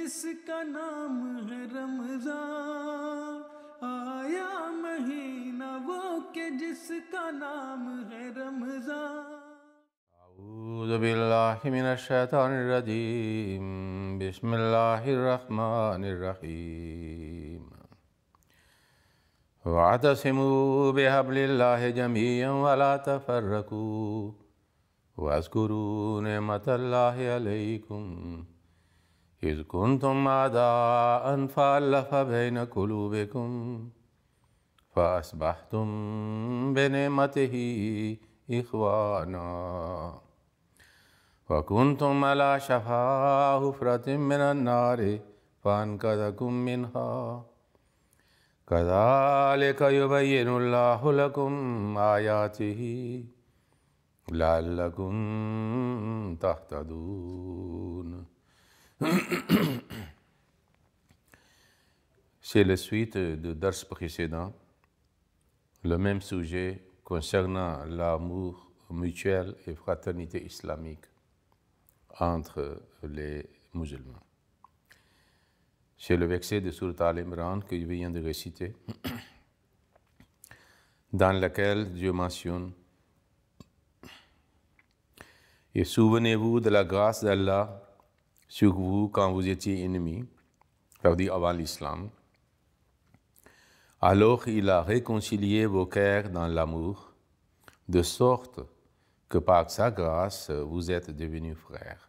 जिसका नाम है रमजान, आया महीना वो के जिसका नाम है रमजान। अऊज़ु बिल्लाहि मिनश शैतानिर रजीम, बिस्मिल्लाहिर रहमानिर रहीम। वअतसिमू बिहब्लिल्लाहि जमीअन वला तफर्रकू वज़्कुरू निअमतल्लाहि अलैकुम इज़ कुंतुम अअदाअन फ़अल्लफ़ बैन क़ुलूबिकुम फ़अस्बहतुम बिनिअमतिही इख़वाना वकुंतुम अला शफ़ा हुफ़रतिम मिनन नारि फ़अनक़ज़कुम मिनहा कज़ालिका युबय्यिनुल्लाहु लकुम आयातिही लअल्लकुम तहतदून। C'est la suite de dars précédent, le même sujet concernant l'amour mutuel et fraternité islamique entre les musulmans. C'est le verset de Sourate Al-Imran que je viens de réciter, dans lequel Dieu mentionne: et souvenez-vous de la grâce d'Allah sur vous quand vous étiez ennemis, c'est-à-dire avant l'islam. Alors il a réconcilié vos cœurs dans l'amour, de sorte que par sa grâce vous êtes devenus frères.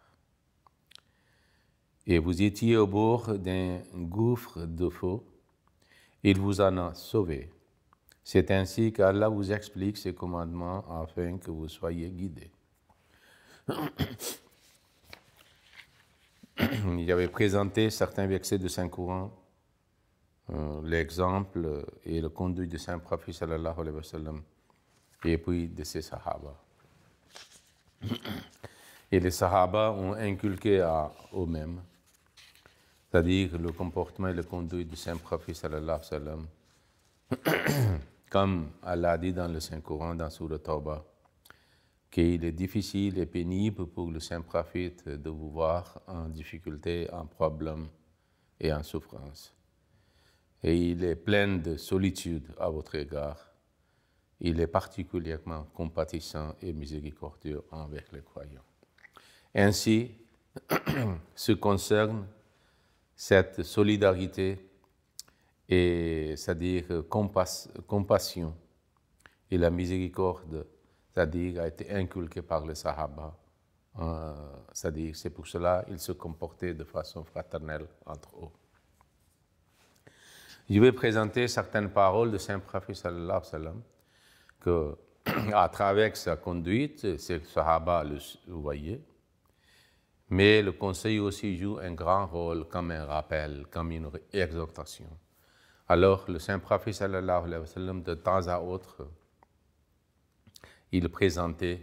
Et vous étiez au bord d'un gouffre de feu, il vous en a sauvés. C'est ainsi qu'Allah vous explique ses commandements afin que vous soyez guidés. J'avais présenté certains versets de Saint-Coran, l'exemple et le conduit de Saint-Prophète sallallahu alayhi wa sallam, et puis de ses sahaba. Et les sahaba ont inculqué à eux-mêmes, c'est-à-dire le comportement et le conduit de Saint-Prophète sallallahu alayhi wa sallam, comme Allah dit dans le Saint-Coran, dans Sourate Tawbah, qu'il est difficile et pénible pour le Saint-Prophète de vous voir en difficulté, en problème et en souffrance. Et il est plein de solitude à votre égard. Il est particulièrement compatissant et miséricordieux envers les croyants. Ainsi, ce concerne cette solidarité et, c'est-à-dire compassion et la miséricorde, c'est-à-dire a été inculquée par les Sahaba. C'est-à-dire, c'est pour cela qu'ils se comportaient de façon fraternelle entre eux. Je vais présenter certaines paroles de Saint-Prophète sallallahu alayhi wa sallam que, à travers sa conduite, ces Sahaba le voyaient, mais le conseil aussi joue un grand rôle comme un rappel, comme une exhortation. Alors, le Saint-Prophète sallallahu alayhi wa sallam, de temps à autre, il présentait,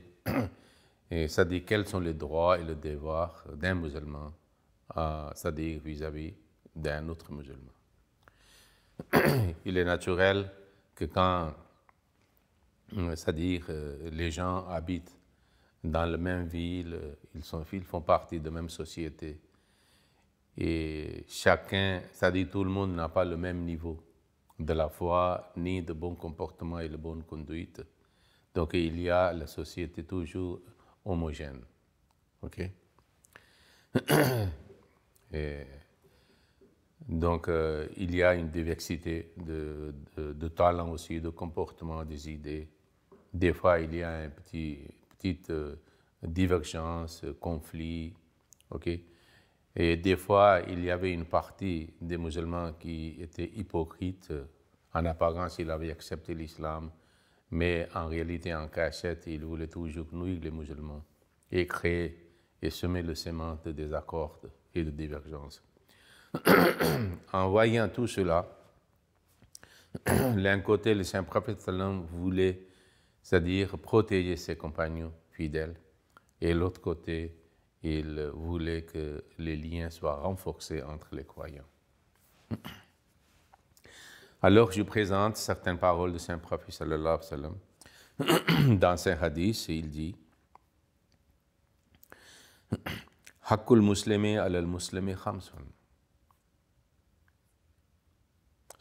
c'est-à-dire quels sont les droits et les devoirs d'un musulman, c'est-à-dire vis-à-vis d'un autre musulman. Il est naturel que quand, c'est-à-dire les gens habitent dans la même ville, ils font partie de la même société, et chacun, c'est-à-dire tout le monde n'a pas le même niveau de la foi, ni de bon comportement et de bonne conduite. Donc il y a la société toujours homogène. Ok? Et donc il y a une diversité de talents aussi, de comportements, des idées. Des fois il y a une petite divergence, conflit. Ok? Et des fois il y avait une partie des musulmans qui étaient hypocrites. En apparence, ils avaient accepté l'islam, mais en réalité, en cachette, ils voulaient toujours nuire les musulmans et créer et semer le sément de désaccords et de divergences. En voyant tout cela, d'un côté, le Saint-Prophète sallam voulait, c'est-à-dire protéger ses compagnons fidèles, et de l'autre côté, il voulait que les liens soient renforcés entre les croyants. Alors, je présente certaines paroles de Saint-Prophète sallallahu alayhi wa sallam. Dans un hadith, il dit: Haqqul muslimi ala al-muslimi khamsun.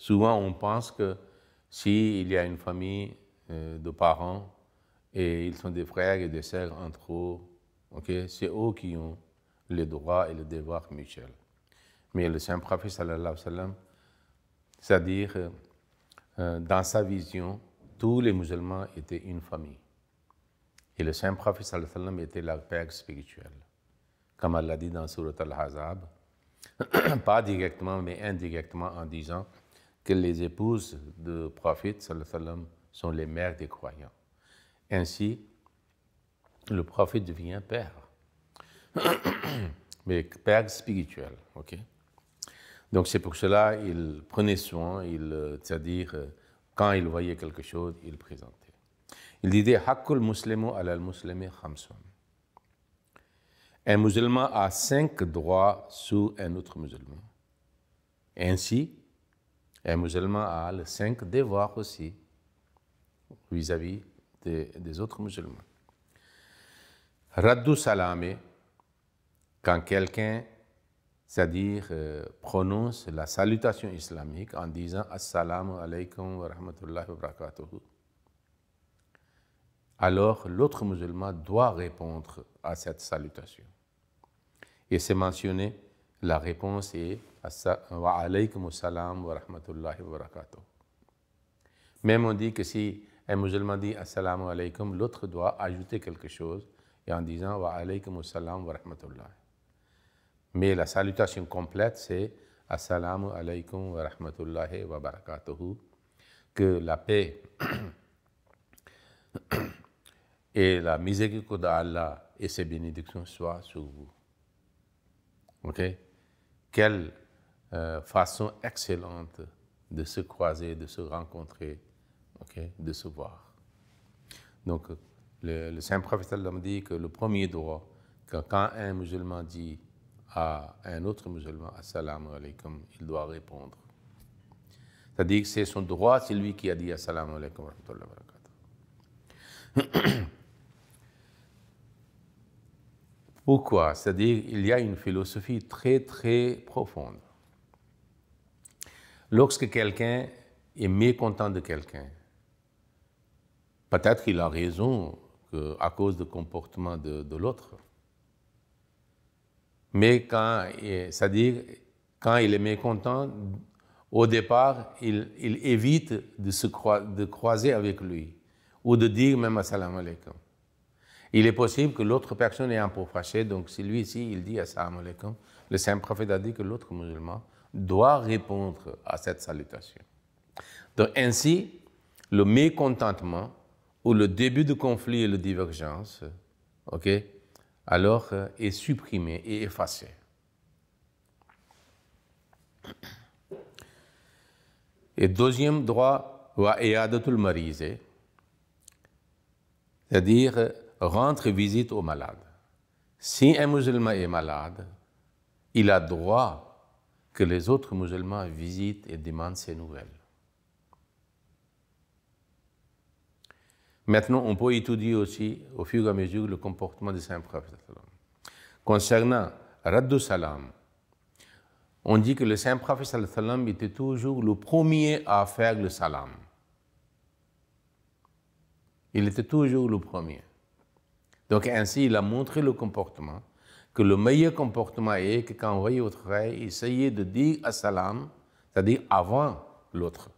Souvent, on pense que s'il y a une famille de parents et ils sont des frères et des sœurs entre eux, okay, c'est eux qui ont les droits et les devoirs mutuels. Mais le saint prophète sallallahu alayhi wa sallam, c'est-à-dire dans sa vision, tous les musulmans étaient une famille. Et le saint prophète sallallahu alayhi wa sallam était leur père spirituel. Comme Allah dit dans Surat Al-Ahzab, pas directement mais indirectement en disant que les épouses du prophète sallallahu alayhi wa sallam sont les mères des croyants. Ainsi, le prophète devient père. Mais père spirituel, ok? Donc c'est pour cela il prenait soin, c'est-à-dire quand il voyait quelque chose, il présentait. Il disait Haqqul muslimu ala al-muslimi khamsun. Un musulman a 5 droits sur un autre musulman. Ainsi, un musulman a les 5 devoirs aussi vis-à-vis des autres musulmans. Raddu salame, quand quelqu'un, c'est-à-dire prononce la salutation islamique en disant Assalamu alaykum wa rahmatullahi wa barakatuhu, alors l'autre musulman doit répondre à cette salutation. Et c'est mentionné, la réponse est Wa alaykum assalam wa rahmatullahi wa barakatuhu. Même on dit que si un musulman dit Assalamu alaykum, l'autre doit ajouter quelque chose et en disant Wa alaykum assalam wa rahmatullahi. Mais la salutation complète, c'est Assalamu alaykum wa rahmatullahi wa barakatuhu. Que la paix et la miséricorde d'Allah et ses bénédictions soient sur vous. Ok? Quelle façon excellente de se croiser, de se rencontrer, okay? De se voir. Donc, le saint prophète dit que le premier droit, que quand un musulman dit à un autre musulman, Assalamu alaykum, il doit répondre. C'est-à-dire que c'est son droit, c'est lui qui a dit Assalamu alaykum wa rahmatullahi wa barakatuh. Pourquoi? C'est-à-dire qu'il y a une philosophie très, très profonde. Lorsque quelqu'un est mécontent de quelqu'un, peut-être qu'il a raison à cause du comportement de l'autre. Mais c'est-à-dire, quand il est mécontent, au départ, il évite de croiser avec lui ou de dire même Assalamu alaykum. Il est possible que l'autre personne est un peu fâchée, donc si lui ici, il dit Assalamu alaykum, le saint prophète a dit que l'autre musulman doit répondre à cette salutation. Donc ainsi, le mécontentement ou le début de conflit et de divergence, ok, alors est supprimé et effacé. Et deuxième droit, wa i'adatul marize, c'est-à-dire rendre visite aux malades. Si un musulman est malade, il a droit que les autres musulmans visitent et demandent ses nouvelles. Maintenant, on peut étudier aussi, au fur et à mesure, le comportement du saint prophète. Concernant Raddu Salam, on dit que le saint prophète était toujours le premier à faire le salam. Il était toujours le premier. Donc ainsi, il a montré le comportement, que le meilleur comportement est que quand on voyait votre frère, essayez de dire Assalam, c'est-à-dire avant l'autre.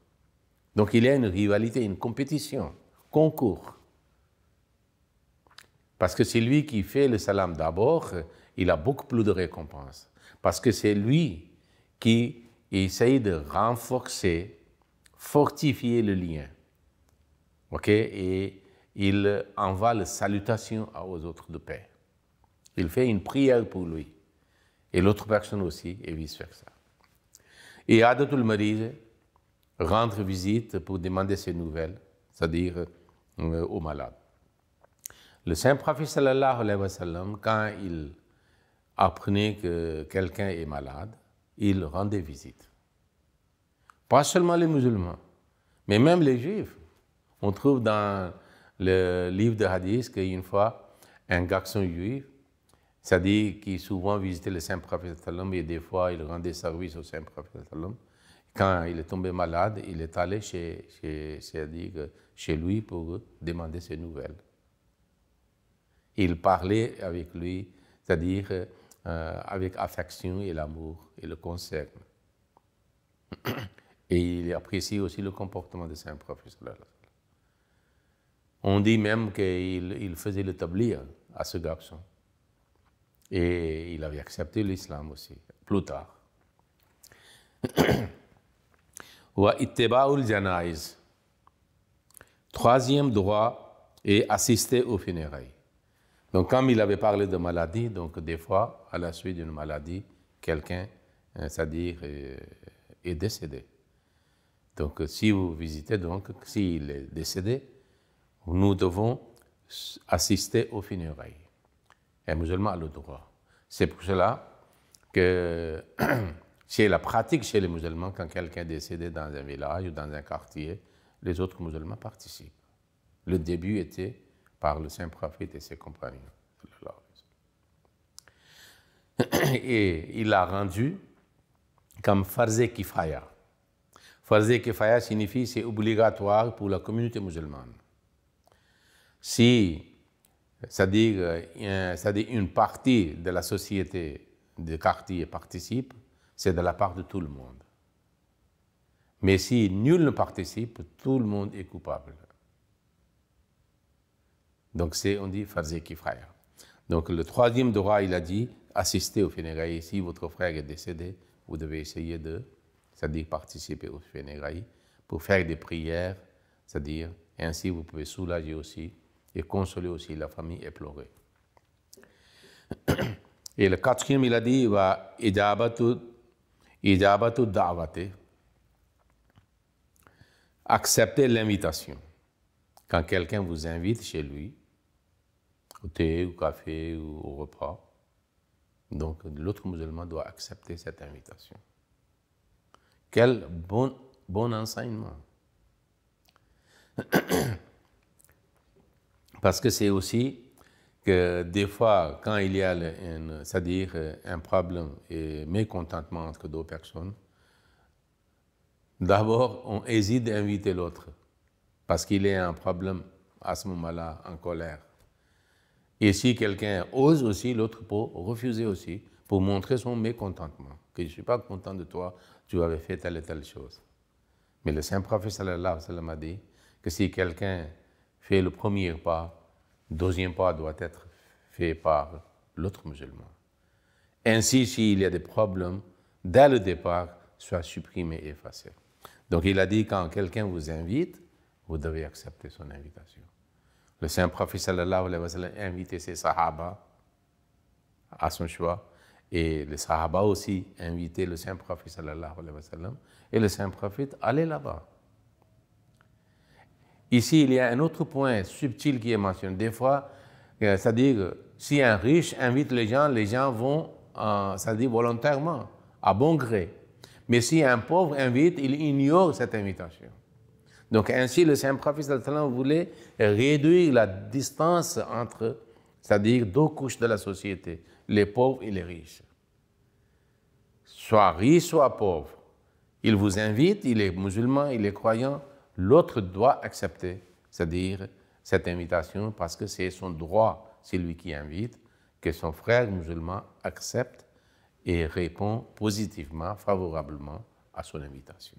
Donc il y a une rivalité, une compétition, concours. Parce que c'est lui qui fait le salam d'abord, il a beaucoup plus de récompenses. Parce que c'est lui qui essaye de renforcer, fortifier le lien. Ok? Et il envoie la salutation aux autres de paix. Il fait une prière pour lui. Et l'autre personne aussi, et vice-versa. Et Adatul Mariz, rendre visite pour demander ses nouvelles, c'est-à-dire aux malades. Le saint prophète sallallahu alayhi wa sallam, quand il apprenait que quelqu'un est malade, il rendait visite. Pas seulement les musulmans, mais même les juifs. On trouve dans le livre de hadith qu'une fois, un garçon juif, c'est-à-dire qui souvent visitait le saint prophète sallam et des fois il rendait service au saint prophète sallam. Quand il est tombé malade, il est allé c'est-à-dire chez lui pour demander ses nouvelles. Il parlait avec lui, c'est-à-dire avec affection et l'amour et le concern. Et il apprécie aussi le comportement de saint prophète. On dit même qu'il faisait le tablir à ce garçon. Et il avait accepté l'islam aussi, plus tard. Wa ittiba'ul janaiz. Troisième droit est assister aux funérailles. Donc, comme il avait parlé de maladie, donc des fois, à la suite d'une maladie, quelqu'un, c'est-à-dire, est décédé. Donc, si vous visitez, donc, s'il est décédé, nous devons assister aux funérailles. Un musulman a le droit. C'est pour cela que c'est la pratique chez les musulmans, quand quelqu'un est décédé dans un village ou dans un quartier, les autres musulmans participent. Le début était par le saint prophète et ses compagnons. Et il l'a rendu comme farz kifaya. Farz kifaya signifie c'est obligatoire pour la communauté musulmane. Si, c'est-à-dire une partie de la société de quartier participe, c'est de la part de tout le monde. Mais si nul ne participe, tout le monde est coupable. Donc on dit farz kifaya. Donc le troisième droit, il a dit, assister aux funérailles. Si votre frère est décédé, vous devez essayer c'est-à-dire participer aux funérailles pour faire des prières, c'est-à-dire ainsi vous pouvez soulager aussi et consoler aussi la famille éplorée. Et le quatrième, il a dit, va ijabatu da'wati. Accepter l'invitation. Quand quelqu'un vous invite chez lui, au thé, au café ou au repas, donc l'autre musulman doit accepter cette invitation. Quel bon enseignement. Parce que c'est aussi que des fois, quand il y a c'est-à-dire un problème et mécontentement entre deux personnes, d'abord, on hésite d'inviter l'autre parce qu'il est un problème à ce moment-là, en colère. Et si quelqu'un ose aussi, l'autre peut refuser aussi pour montrer son mécontentement, que je ne suis pas content de toi, tu avais fait telle et telle chose. Mais le saint prophète sallallahu alayhi wa sallam a dit que si quelqu'un fait le premier pas, le deuxième pas doit être fait par l'autre musulman. Ainsi, s'il y a des problèmes, dès le départ, soit supprimé et effacé. Donc il a dit, quand quelqu'un vous invite, vous devez accepter son invitation. Le saint prophète sallallahu alayhi wa sallam a invité ses sahaba à son choix, et les sahaba aussi invitaient le saint prophète sallallahu alayhi wa sallam, et le saint prophète allait là-bas. Ici, il y a un autre point subtil qui est mentionné. Des fois, c'est-à-dire, si un riche invite les gens vont, c'est-à-dire volontairement, à bon gré. Mais si un pauvre invite, il ignore cette invitation. Donc ainsi, le saint prophète sallallahu alayhi wa sallam voulait réduire la distance entre, c'est-à-dire deux couches de la société, les pauvres et les riches. Soit riche, soit pauvre. Il vous invite, il est musulman, il est croyant, l'autre doit accepter, c'est-à-dire cette invitation, parce que c'est son droit, c'est lui qui invite, que son frère musulman accepte et répond positivement, favorablement à son invitation.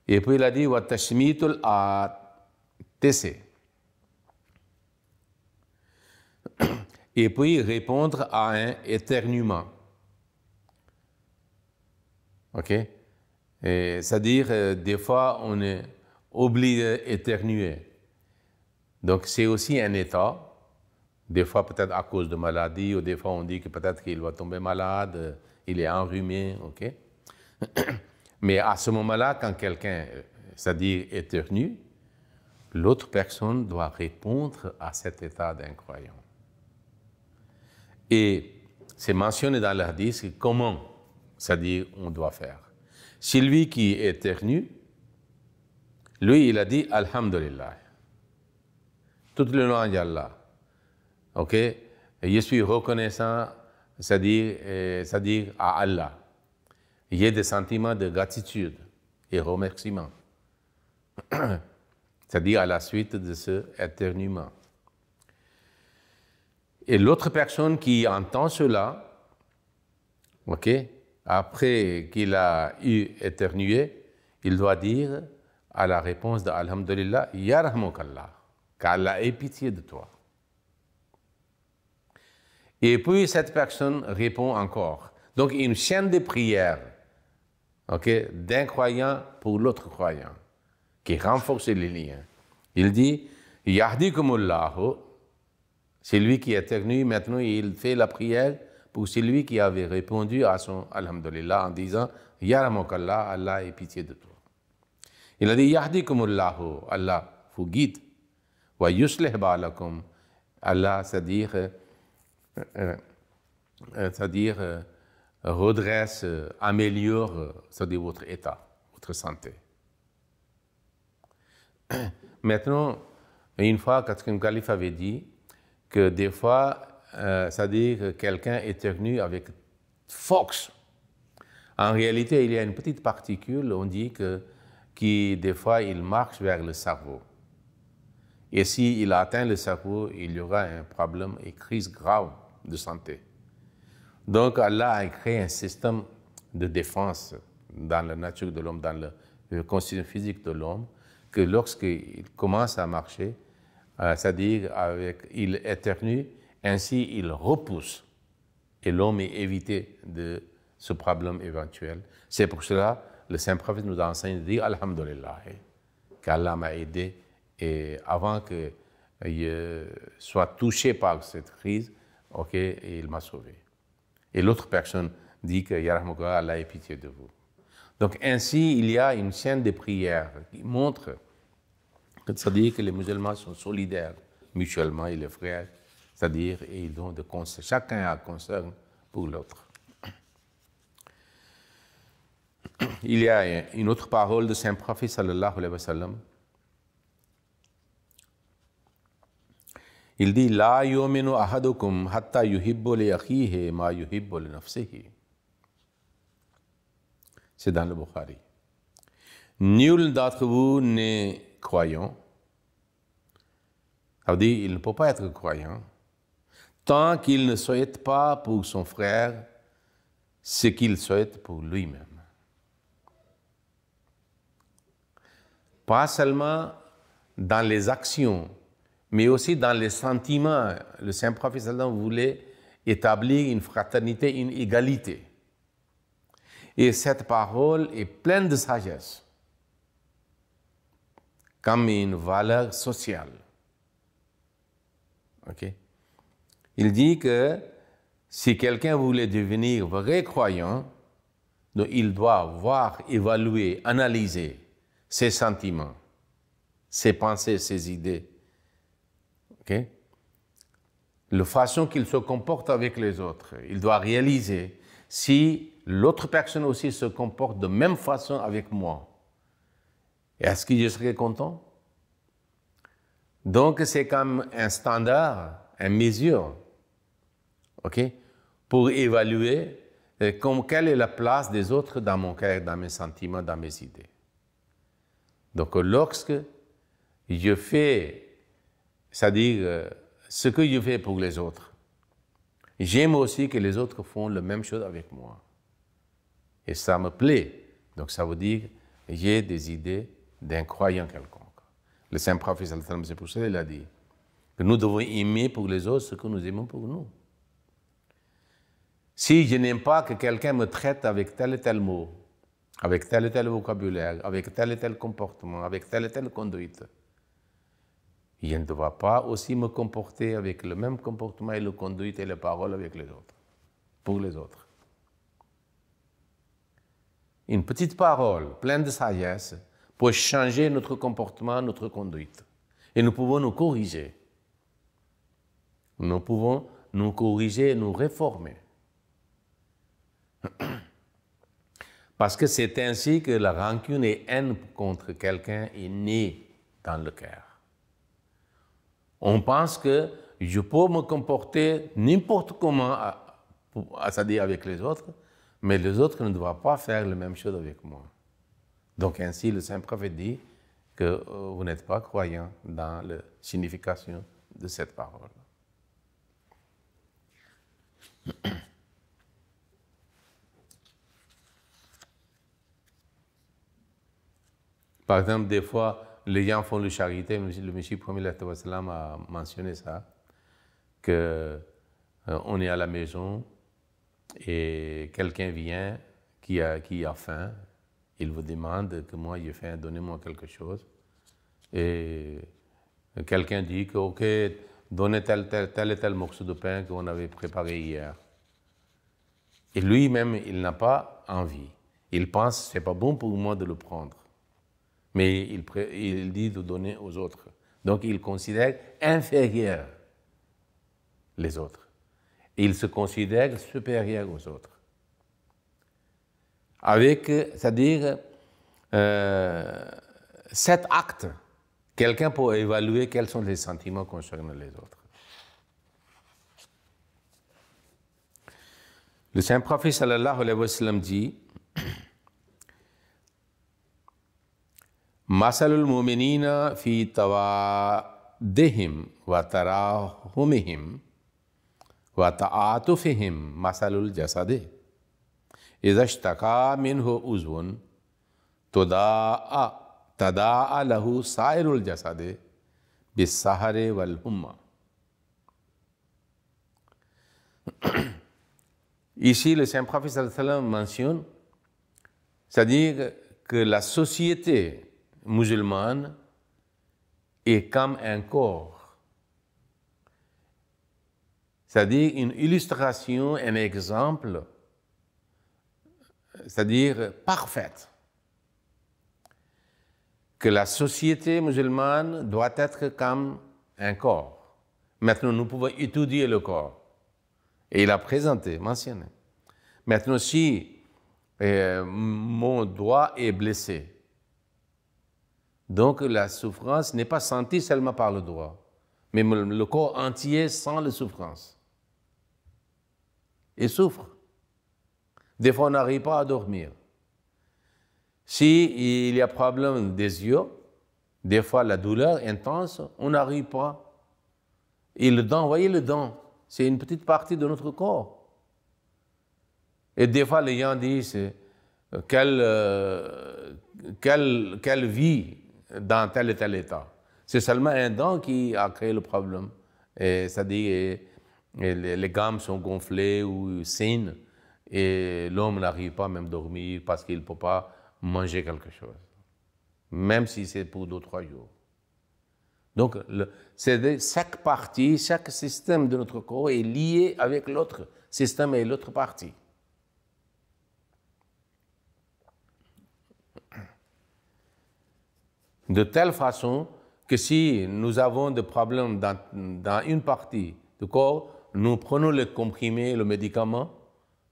Et puis il a dit, wa tashmitul atese. Et puis répondre à un éternuement. OK? C'est-à-dire, des fois, on est obligé d'éternuer. Donc, c'est aussi un état. Des fois, peut-être à cause de maladie, ou des fois, on dit que peut-être qu'il va tomber malade, il est enrhumé, OK? Mais à ce moment-là, quand quelqu'un, c'est-à-dire éternue, l'autre personne doit répondre à cet état d'un croyant. Et c'est mentionné dans le hadith comment, c'est-à-dire, on doit faire. Celui qui éternue, lui, il a dit Alhamdulillah. Tout le nom d'Allah. OK? Et je suis reconnaissant, c'est-à-dire à Allah. il y ait des sentiments de gratitude et remerciement. C'est-à-dire à la suite de ce éternuement. Et l'autre personne qui entend cela, ok, après qu'il a eu éternué, il doit dire à la réponse de Alhamdulillah, Yarhamukallah, qu'Allah ait pitié de toi. Et puis cette personne répond encore. Donc une chaîne de prières, ok, d'un croyant pour l'autre croyant, qui renforce les liens. Il dit, Yahdikumullahu, c'est lui qui éternue, maintenant il fait la prière pour celui qui avait répondu à son Alhamdulillah en disant, Yarhamukallah, Allah ait pitié de toi. Il a dit, Yahdikumullahu, Allah vous guide, wa yuslih balakum, Allah, c'est-à-dire redresse, améliore, c'est-à-dire votre état, votre santé. Maintenant, une fois, quatrième calife avait dit que des fois, c'est-à-dire que quelqu'un éternue avec force. En réalité, il y a une petite particule, on dit qui des fois, il marche vers le cerveau. Et s'il atteint le cerveau, il y aura un problème, une crise grave de santé. Donc, Allah a créé un système de défense dans la nature de l'homme, dans la constitution physique de l'homme, que lorsqu'il commence à marcher, c'est-à-dire il éternue, ainsi il repousse. Et l'homme est évité de ce problème éventuel. C'est pour cela que le Saint-Prophète nous enseigne de dire Alhamdulillah, qu'Allah m'a aidé. Et avant que je sois touché par cette crise, ok, il m'a sauvé. Et l'autre personne dit que Yarhamukallah, Allah ait pitié de vous. Donc ainsi, il y a une chaîne de prières qui montre que c'est-à-dire que les musulmans sont solidaires mutuellement et les frères, c'est-à-dire ils ont de concern, chacun a concern pour l'autre. Il y a une autre parole de Saint-Prophète sallallahu alayhi wa sallam. Il dit La yuminu ahadukum hatta yuhibbu li akhihi ma yuhibbu li nafsihi. C'est dans le Bukhari. Nul d'entre vous n'est croyant. Ça veut dire il ne peut pas être croyant tant qu'il ne souhaite pas pour son frère ce qu'il souhaite pour lui-même. Pas seulement dans les actions, mais aussi dans les sentiments. Le Saint-Prophète sallallahu voulait établir une fraternité, une égalité. Et cette parole est pleine de sagesse, comme une valeur sociale. Okay? Il dit que si quelqu'un voulait devenir vrai croyant, donc il doit voir, évaluer, analyser ses sentiments, ses pensées, ses idées. Okay? La façon qu'il se comporte avec les autres. Il doit réaliser si l'autre personne aussi se comporte de même façon avec moi. Est-ce que je serais content? Donc, c'est comme un standard, une mesure, okay, pour évaluer quelle est la place des autres dans mon cœur, dans mes sentiments, dans mes idées. Donc, lorsque je fais, c'est-à-dire ce que je fais pour les autres, j'aime aussi que les autres font la même chose avec moi. Et ça me plaît. Donc, ça veut dire que j'ai des idées d'un croyant quelconque. Le Saint-Prophète, c'est pour ça qu'il a dit que nous devons aimer pour les autres ce que nous aimons pour nous. Si je n'aime pas que quelqu'un me traite avec tel et tel mot, avec tel et tel vocabulaire, avec tel et tel comportement, avec telle et telle conduite, je ne dois pas aussi me comporter avec le même comportement et la conduite et les paroles avec les autres, pour les autres. Une petite parole pleine de sagesse pour changer notre comportement, notre conduite. Et nous pouvons nous corriger. Nous pouvons nous corriger, nous réformer. Parce que c'est ainsi que la rancune et haine contre quelqu'un est née dans le cœur. On pense que je peux me comporter n'importe comment, c'est-à-dire avec les autres, mais les autres ne doivent pas faire la même chose avec moi. Donc ainsi, le Saint Prophète dit que vous n'êtes pas croyant dans la signification de cette parole. Par exemple, des fois, les gens font de charité. Le Messie premier a mentionné ça, qu'on est à la maison et quelqu'un vient qui a faim. Il vous demande que moi j'ai faim, donnez-moi quelque chose. Et quelqu'un dit que, ok, donnez tel et tel morceau de pain qu'on avait préparé hier. Et lui-même, il n'a pas envie. Il pense que ce n'est pas bon pour moi de le prendre. Mais il dit de donner aux autres. Donc il considère inférieur les autres. Il se considère supérieur aux autres. Avec, c'est-à-dire, cet acte, quelqu'un peut évaluer quels sont les sentiments concernant les autres. Le Saint Prophète sallallahu alayhi wa sallam dit Masalul mu'minina fi tawadihim wa tarahumihim wa ta'atufihim masalul jasadi idha ishtaka minhu uzwun tada'a lahu sairul jasadi bis-sahari wal humma. Ici, le Saint Prophète sallallahu alayhi wa sallam mentionne, c'est-à-dire que la société musulmane est comme un corps. C'est-à-dire une illustration, un exemple, c'est-à-dire parfaite, que la société musulmane doit être comme un corps. Maintenant, nous pouvons étudier le corps. Et il a présenté, mentionné. Maintenant, si mon doigt est blessé, donc la souffrance n'est pas sentie seulement par le doigt, mais le corps entier sent la souffrance. Et souffre. Des fois, on n'arrive pas à dormir. Si il y a problème des yeux, des fois la douleur intense, on n'arrive pas. Et le dent, voyez le dent, c'est une petite partie de notre corps. Et des fois, les gens disent quelle vie dans tel et tel état. C'est seulement un dent qui a créé le problème. C'est-à-dire les gammes sont gonflées ou saignent et l'homme n'arrive pas même à dormir parce qu'il ne peut pas manger quelque chose, même si c'est pour 2 ou 3 jours. Donc, chaque partie, chaque système de notre corps est lié avec l'autre système et l'autre partie. De telle façon que si nous avons des problèmes dans une partie du corps, nous prenons le comprimé, le médicament,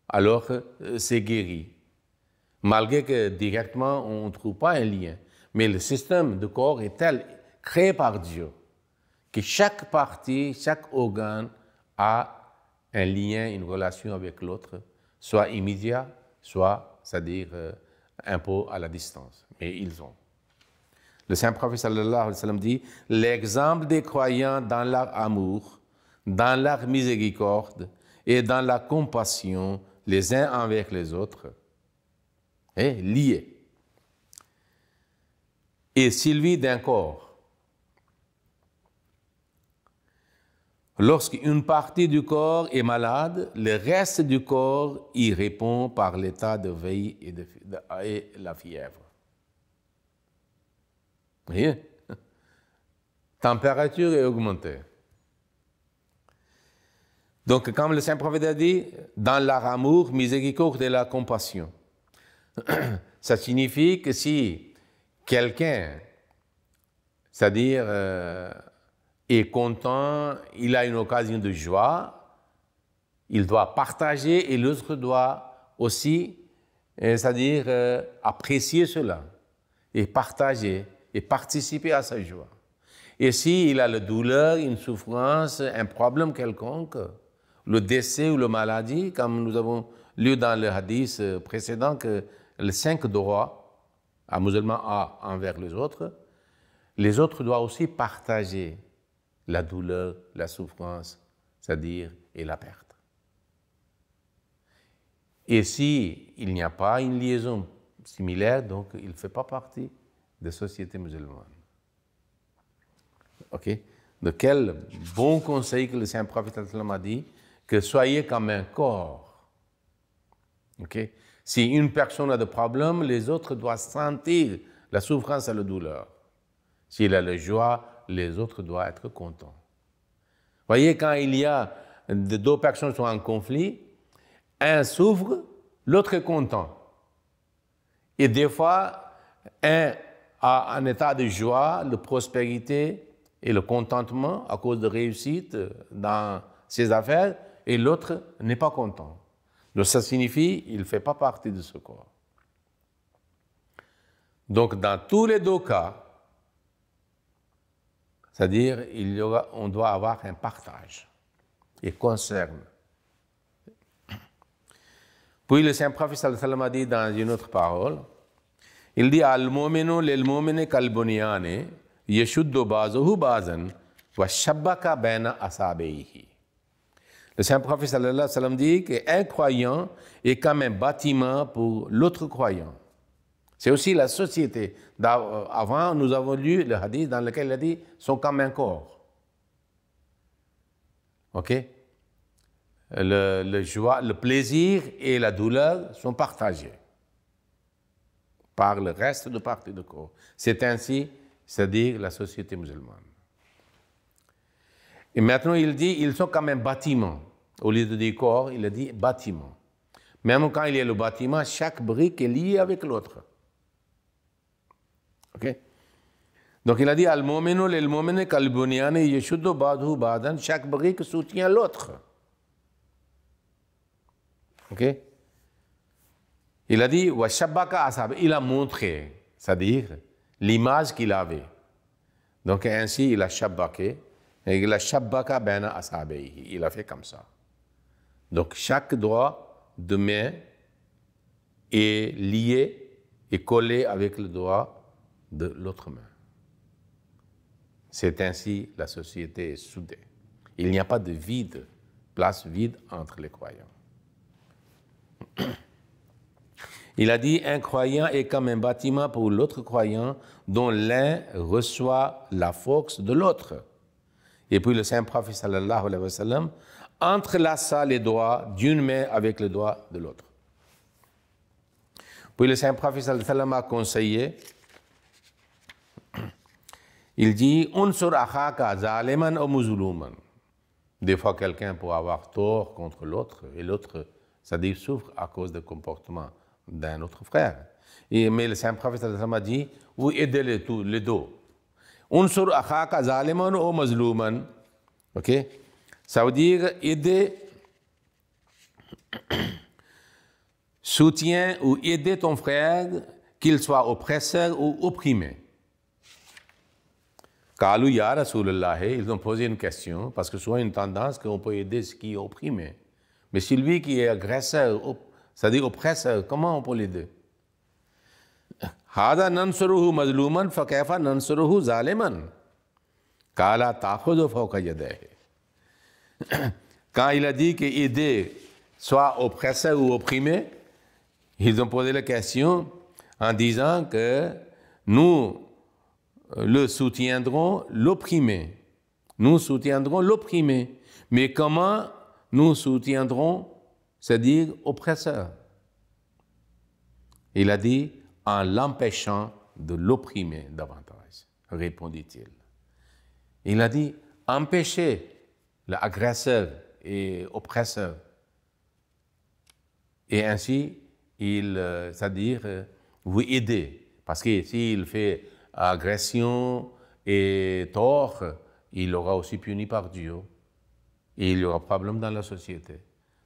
alors c'est guéri. Malgré que directement, on ne trouve pas un lien. Mais le système du corps est tel, créé par Dieu, que chaque partie, chaque organe a un lien, une relation avec l'autre, soit immédiat, soit, c'est-à-dire un peu à la distance. Mais ils ont. Le Saint Prophète sallallahu alayhi wa sallam dit « L'exemple des croyants dans leur amour, dans leur miséricorde et dans la compassion les uns envers les autres est lié. Et celui d'un corps. Lorsqu'une partie du corps est malade, le reste du corps y répond par l'état de veille et la fièvre. Vous voyez? Température est augmentée. Donc, comme le Saint Prophète a dit, dans leur amour, miséricorde et la compassion. Ça signifie que si quelqu'un, c'est-à-dire est content, il a une occasion de joie, il doit partager et l'autre doit aussi, c'est-à-dire apprécier cela et partager et participer à sa joie. Et s'il a la douleur, une souffrance, un problème quelconque, le décès ou la maladie, comme nous avons lu dans le hadith précédent que les 5 droits un musulman a envers les autres doivent aussi partager la douleur, la souffrance, c'est-à-dire et la perte. Et s'il n'y a pas une liaison similaire, donc il ne fait pas partie de la société musulmane. Ok? De quel bon conseil que le Saint Prophète a dit que soyez comme un corps. Ok? Si une personne a des problèmes, les autres doivent sentir la souffrance et la douleur. S'il a la joie, les autres doivent être contents. Voyez, quand il y a deux personnes qui sont en conflit, un souffre, l'autre est content. Et des fois, un a un état de joie, de prospérité et le contentement à cause de réussite dans ses affaires, et l'autre n'est pas content. Donc ça signifie qu'il ne fait pas partie de ce corps. Donc dans tous les deux cas, c'est-à-dire on doit avoir un partage et concerne. Puis le Saint Prophète sallallahu alayhi wa sallam a dit dans une autre parole, il dit al-mu'minu lil-mu'mini kal-bunyani yashuddu ba'duhu ba'dan wa shabbaka bayna asabihi. Le Saint Prophète sallallahu alayhi wa sallam dit qu'un croyant est comme un bâtiment pour l'autre croyant. C'est aussi la société. Avant, nous avons lu le hadith dans lequel il a dit « sont comme un corps ». Ok? Le plaisir et la douleur sont partagés par le reste de parties du corps. C'est ainsi, c'est-à-dire la société musulmane. Et maintenant, il dit ils sont comme un bâtiment. Au lieu de dire corps, il a dit bâtiment. Même quand il y a le bâtiment, chaque brique est liée avec l'autre. Ok? Donc il a dit al-mu'minu lil-mu'mini kal-bunyani yashuddu ba'duhu ba'dan, chaque brique soutient l'autre. Ok? Il a dit wa shabbaka asab, il a montré, c'est-à-dire l'image qu'il avait. Donc ainsi il a shabbaké, et il a shabbaka baina asabihi, il a fait comme ça. Donc chaque doigt de main est lié et collé avec le doigt de l'autre main. C'est ainsi la société est soudée. Il n'y a pas de vide, place vide entre les croyants. Il a dit un croyant est comme un bâtiment pour l'autre croyant dont l'un reçoit la force de l'autre. Et puis le Saint Prophète sallallahu alayhi wa sallam entrelaça les doigts d'une main avec le doigt de l'autre. Puis le Saint Prophète sallallahu alayhi wa sallam a conseillé. Il dit unsur akhaka zaliman ou muzluman. Des fois, quelqu'un peut avoir tort contre l'autre et l'autre, c'est-à-dire souffre à cause du comportement d'un autre frère. Mais le Saint Prophète a dit vous aidez les deux. Unsur akhaka zaliman ou mazluman. Ok? Ça veut dire aider, soutien ou aider ton frère, qu'il soit oppresseur ou opprimé. Kalou ya Rasulallah, ils ont posé une question, parce que souvent une tendance qu'on peut aider ce qui est opprimé. Mais celui qui est agresseur, c'est-à-dire oppresseur, comment on peut l'aider? Hada nansuruhu mazluman fa kayfa nansuruhu zaliman. Kala ta'khudhu fawqa yadayhi. Quand il a dit qu'aider soit oppresseur ou opprimé, ils ont posé la question en disant que nous le soutiendrons l'opprimé. Nous soutiendrons l'opprimé. Mais comment nous soutiendrons, c'est-à-dire oppresseur? Il a dit en l'empêchant de l'opprimer davantage, répondit-il. Il a dit empêcher l'agresseur et oppresseur. Et ainsi, c'est-à-dire vous aider. Parce que s'il fait agression et tort, il aura aussi puni par Dieu. Et il y aura problème dans la société.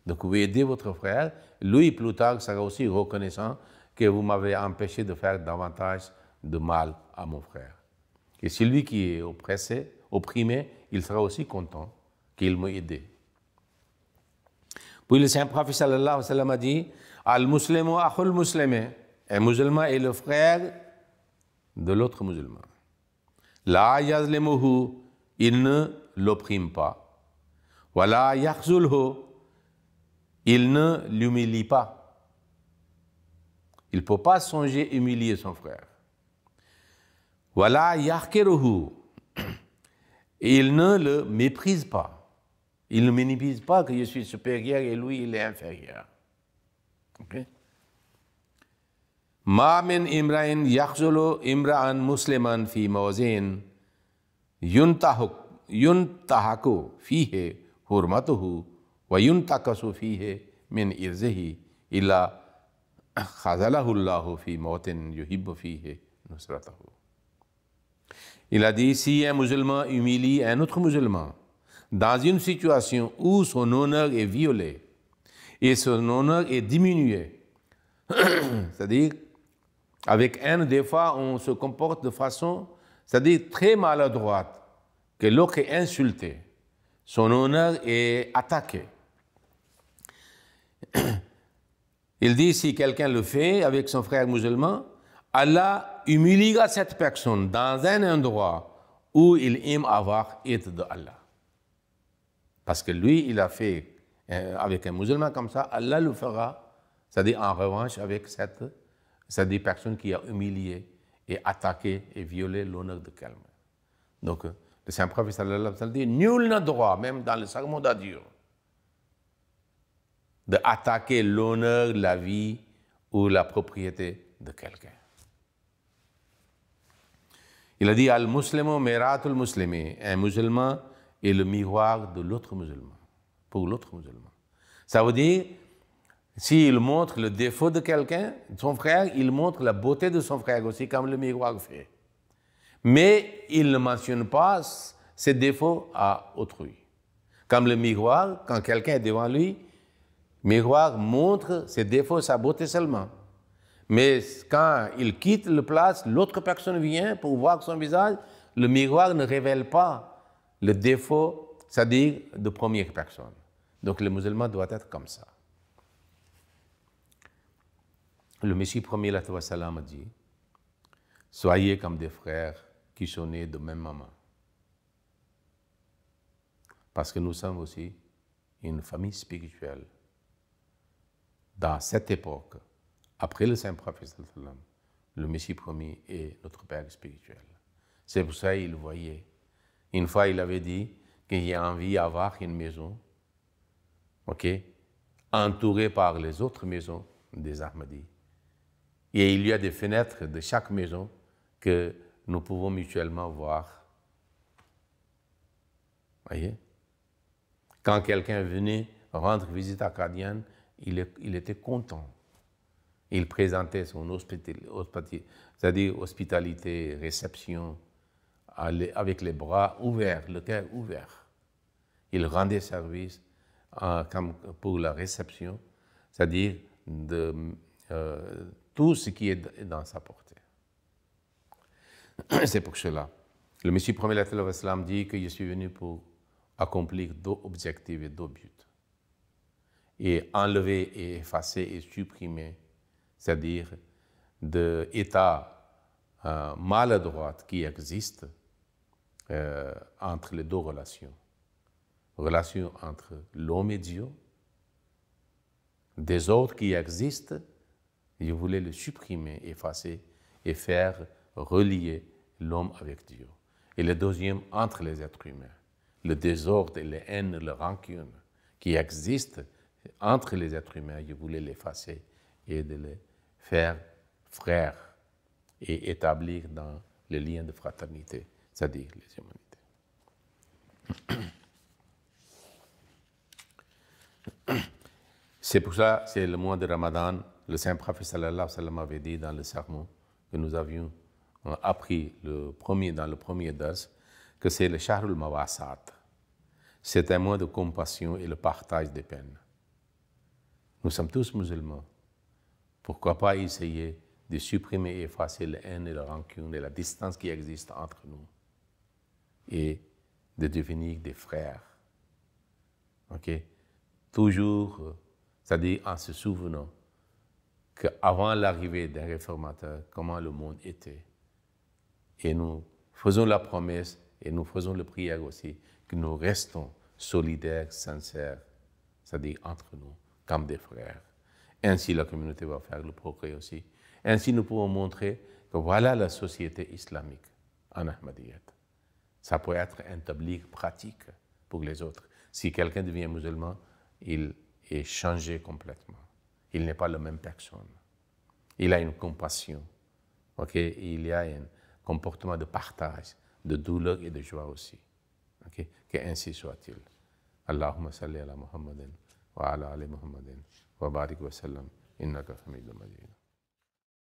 Donc vous aidez votre frère, lui plus tard sera aussi reconnaissant que vous m'avez empêché de faire davantage de mal à mon frère. Et celui qui est oppressé, opprimé, il sera aussi content qu'il m'ait aidé. Puis le saint prophète sallallahu alayhi wa sallam a dit, Al-Muslimu akhul muslimi, un musulman est le frère de l'autre musulman. La yazlimuhu, il ne l'opprime pas. Wala yakhzulhu, il ne l'humilie pas. Il ne peut pas songer humilier son frère. Wala yahkiruhu, il ne le méprise pas. Il ne minimise pas que je suis supérieur et lui, il est inférieur. Okay? Ma min imra'in yakhzulu imra'an musliman fi mawzin yuntahaku fihi hurmatuhu wa yuntakasu fihi min irzihi illa khazalahu Allahu fi mawtin yuhibbu fihi nusratahu. Il a dit, si un musulman humilie un autre musulman dans une situation où son honneur est violé et son honneur est diminué, c'est-à-dire, avec haine, des fois, on se comporte de façon, c'est-à-dire très maladroite, que l'autre est insulté, son honneur est attaqué. Il dit, si quelqu'un le fait avec son frère musulman, Allah humiliera cette personne dans un endroit où il aime avoir aide de Allah. Parce que lui, il a fait avec un musulman comme ça, Allah le fera, c'est-à-dire en revanche avec cette personne qui a humilié et attaqué et violé l'honneur de quelqu'un. Donc, le saint prophète sallallahu alayhi wa sallam dit, nul n'a droit, même dans le serment d'adieu, d'attaquer l'honneur, la vie ou la propriété de quelqu'un. Il a dit, al-muslimu miratul muslimi, un musulman est le miroir de l'autre musulman, pour l'autre musulman. Ça veut dire, s'il montre le défaut de quelqu'un, son frère, il montre la beauté de son frère aussi, comme le miroir fait. Mais il ne mentionne pas ses défauts à autrui. Comme le miroir, quand quelqu'un est devant lui, le miroir montre ses défauts, sa beauté seulement. Mais quand il quitte la place, l'autre personne vient pour voir son visage, le miroir ne révèle pas le défaut, c'est-à-dire de première personne. Donc le musulman doit être comme ça. Le Messie premier a dit, soyez comme des frères qui sont nés de même maman. Parce que nous sommes aussi une famille spirituelle. Dans cette époque, après le saint prophète, le Messie premier est notre Père spirituel. C'est pour ça qu'il voyait. Une fois, il avait dit qu'il a envie d'avoir une maison, entourée par les autres maisons des Ahmadis. Et il y a des fenêtres de chaque maison que nous pouvons mutuellement voir. Voyez? Quand quelqu'un venait rendre visite à Qadian, il était content. Il présentait son hospitalité, réception, avec les bras ouverts, le cœur ouvert. Il rendait service comme pour la réception, c'est-à-dire de tout ce qui est dans sa portée. C'est pour cela. Le Messie premier dit que je suis venu pour accomplir deux objectifs et deux buts. Et enlever et effacer et supprimer, c'est-à-dire de états maladroits qui existent entre les deux relations. Relation entre l'homme et Dieu, des autres qui existent, je voulais le supprimer, effacer et faire relier l'homme avec Dieu. Et le deuxième, entre les êtres humains, le désordre, les haines, la rancune qui existent entre les êtres humains, je voulais l'effacer et de les faire frères et établir dans le lien de fraternité, c'est-à-dire les humanités. C'est pour ça, c'est le mois de Ramadan, le saint prophète sallallahu alayhi wa sallam avait dit dans le sermon que nous avions appris dans le premier dars, que c'est le Shahrul Mawasat. C'est un mois de compassion et le partage des peines. Nous sommes tous musulmans. Pourquoi pas essayer de supprimer et effacer la haine et la rancune et la distance qui existe entre nous et de devenir des frères. Toujours C'est-à-dire en se souvenant qu'avant l'arrivée des réformateurs, comment le monde était. Et nous faisons la promesse et nous faisons la prière aussi que nous restons solidaires, sincères, c'est-à-dire entre nous, comme des frères. Ainsi, la communauté va faire le progrès aussi. Ainsi, nous pouvons montrer que voilà la société islamique en Ahmadiyyat. Ça peut être un tabliq pratique pour les autres. Si quelqu'un devient musulman, il est changé complètement. Il n'est pas la même personne. Il a une compassion. Okay? Il y a un comportement de partage, de douleur et de joie aussi. Okay? Que ainsi soit-il. Allahumma salli ala Muhammadin wa ala ali Muhammadin wa barik wa sallam innaka hamidun majid.